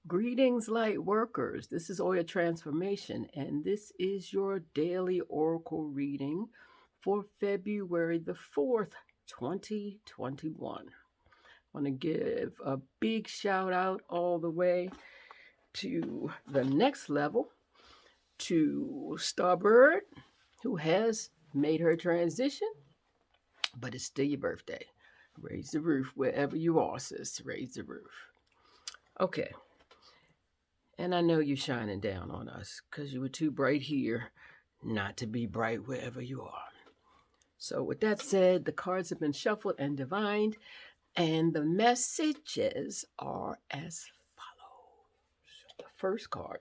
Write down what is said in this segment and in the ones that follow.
Greetings, light workers. This is Oya Transformation, and this is your daily Oracle reading for February the 4th, 2021. I want to give a big shout out all the way to the next level to Starbird, who has made her transition, but it's still your birthday. Raise the roof wherever you are, sis. Raise the roof. Okay. And I know you're shining down on us because you were too bright here not to be bright wherever you are. So, with that said, the cards have been shuffled and divined, and the messages are as follows. The first card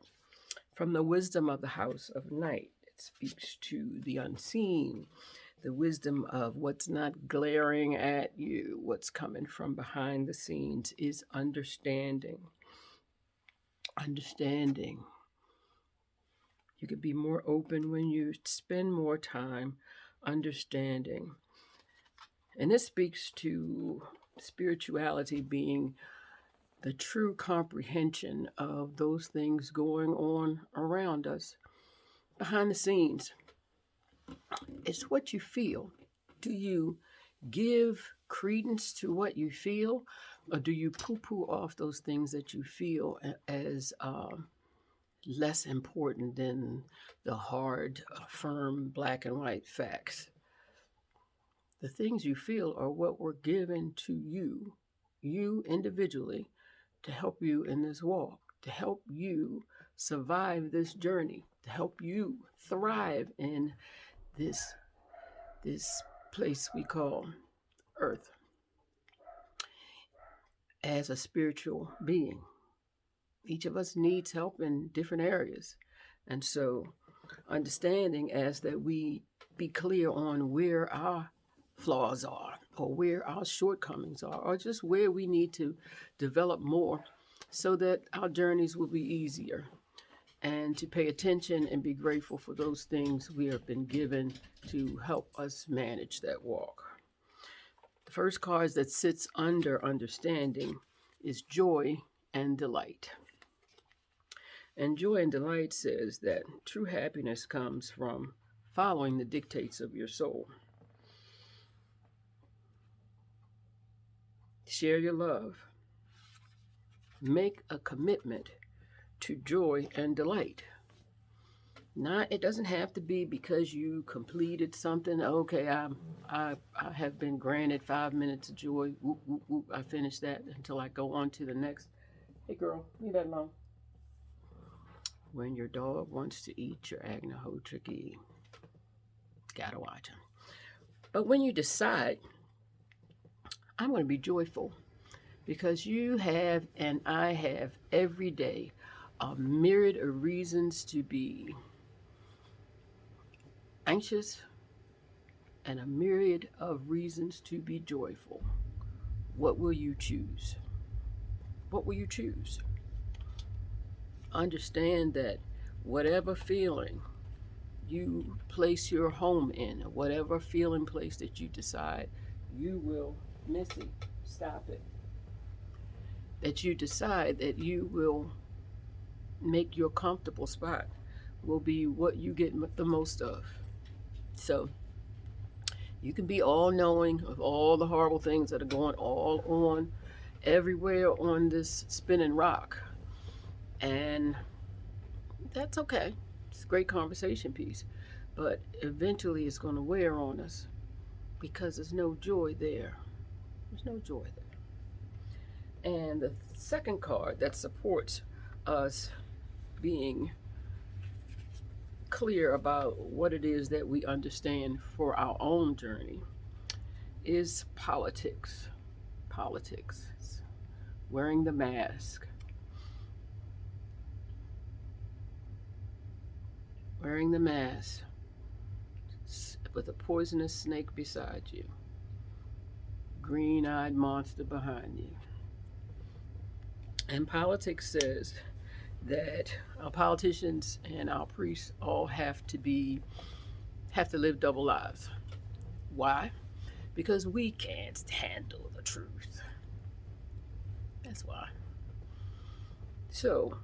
from the wisdom of the House of Night. It speaks to the unseen, the wisdom of what's not glaring at you, what's coming from behind the scenes is understanding. Understanding. You can be more open when you spend more time understanding. And this speaks to spirituality being the true comprehension of those things going on around us behind the scenes. It's what you feel. Do you give credence to what you feel, or do you poo poo off those things that you feel as less important than the hard, firm, black and white facts? The things you feel are what were given to you individually, to help you in this walk, to help you survive this journey, to help you thrive in this this place we call earth as a spiritual being. Each of us needs help in different areas. And so understanding as that we be clear on where our flaws are or where our shortcomings are or just where we need to develop more so that our journeys will be easier, and to pay attention and be grateful for those things we have been given to help us manage that walk. The first card that sits under understanding is joy and delight. And joy and delight says that true happiness comes from following the dictates of your soul. Share your love. Make a commitment to joy and delight. Not, it doesn't have to be because you completed something. Okay, I have been granted 5 minutes of joy. Whoop, whoop, whoop. I finished that until I go on to the next. Hey girl, leave that alone. When your dog wants to eat your agnahotriki, gotta watch him. But when you decide, I'm going to be joyful, because you have and I have every day a myriad of reasons to be anxious and a myriad of reasons to be joyful. What will you choose? What will you choose? Understand that whatever feeling you place your home in, or whatever feeling place that you decide you will, Missy, stop it, that you decide that you will make your comfortable spot will be what you get the most of. So you can be all knowing of all the horrible things that are going all on everywhere on this spinning rock. And that's okay. It's a great conversation piece. But eventually it's going to wear on us because there's no joy there. There's no joy there. And the second card that supports us being clear about what it is that we understand for our own journey is politics. Politics. Wearing the mask. Wearing the mask with a poisonous snake beside you. Green-eyed monster behind you. And politics says that our politicians and our priests all have to live double lives. Why? Because we can't handle the truth. That's why. So,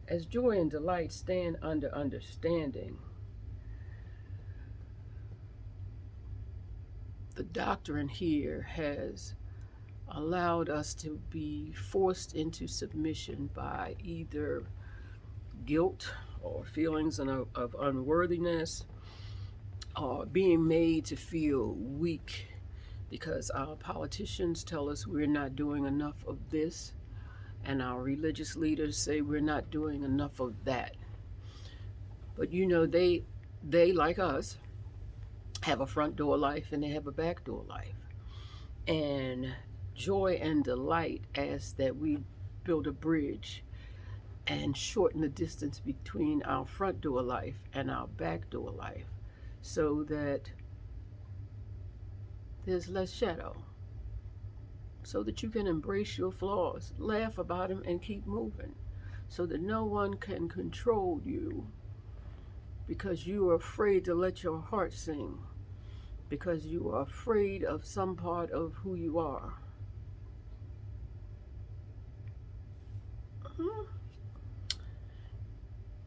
as joy and delight stand under understanding, the doctrine here has allowed us to be forced into submission by either guilt or feelings of unworthiness, or being made to feel weak because our politicians tell us we're not doing enough of this, and our religious leaders say we're not doing enough of that. But you know, they like us have a front door life and they have a back door life. And joy and delight asks that we build a bridge and shorten the distance between our front door life and our back door life so that there's less shadow, so that you can embrace your flaws, laugh about them, and keep moving, so that no one can control you because you are afraid to let your heart sing, because you are afraid of some part of who you are.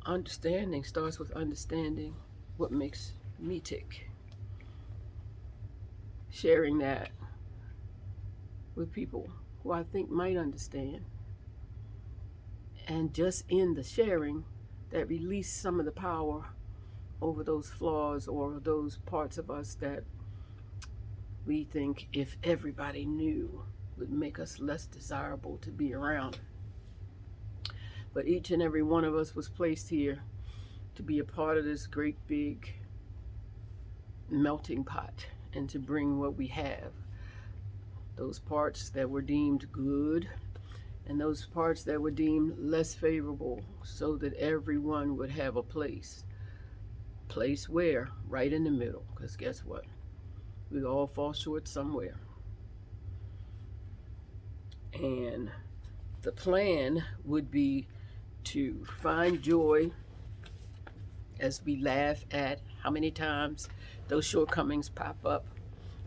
Understanding starts with understanding what makes me tick. Sharing that with people who I think might understand. And just in the sharing, that release some of the power over those flaws or those parts of us that we think if everybody knew would make us less desirable to be around. But each and every one of us was placed here to be a part of this great big melting pot and to bring what we have. Those parts that were deemed good and those parts that were deemed less favorable, so that everyone would have a place. Place where? Right in the middle, because guess what? We all fall short somewhere. And the plan would be to find joy as we laugh at how many times those shortcomings pop up,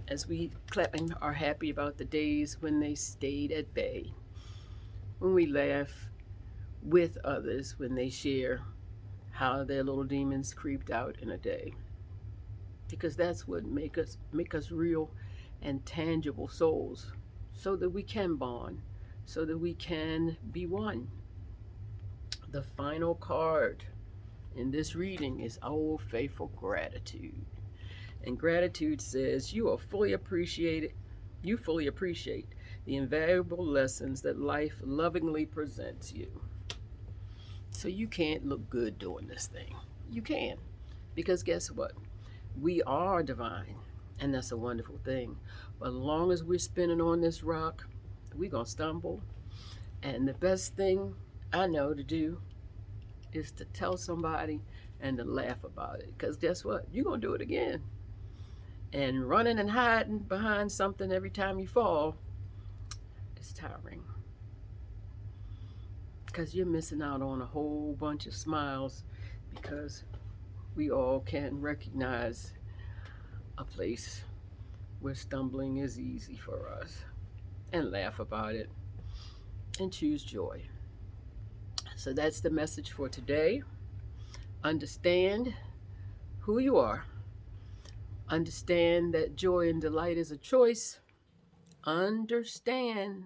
as we clap and are happy about the days when they stayed at bay, when we laugh with others when they share how their little demons creeped out in a day, because that's what make us real and tangible souls, so that we can bond, so that we can be one. The final card in this reading is Old Faithful Gratitude. And gratitude says you fully appreciate the invaluable lessons that life lovingly presents you. So you can't look good doing this thing. You can. Because guess what? We are divine. And that's a wonderful thing. But as long as we're spinning on this rock, we're going to stumble. And the best thing I know to do is to tell somebody and to laugh about it. Because guess what? You're going to do it again. And running and hiding behind something every time you fall is tiring. Because you're missing out on a whole bunch of smiles, because we all can recognize a place where stumbling is easy for us, and laugh about it and choose joy. So that's the message for today. Understand who you are. Understand that joy and delight is a choice. Understand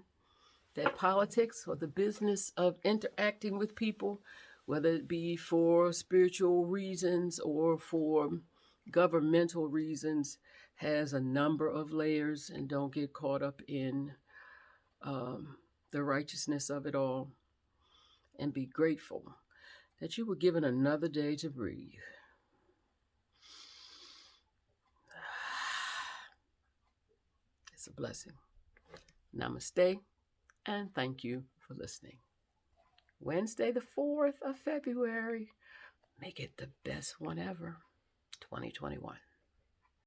that politics, or the business of interacting with people, whether it be for spiritual reasons or for governmental reasons, has a number of layers, and don't get caught up in the righteousness of it all. And be grateful that you were given another day to breathe. It's a blessing. Namaste, and thank you for listening. Wednesday, the 4th of February. Make it the best one ever, 2021.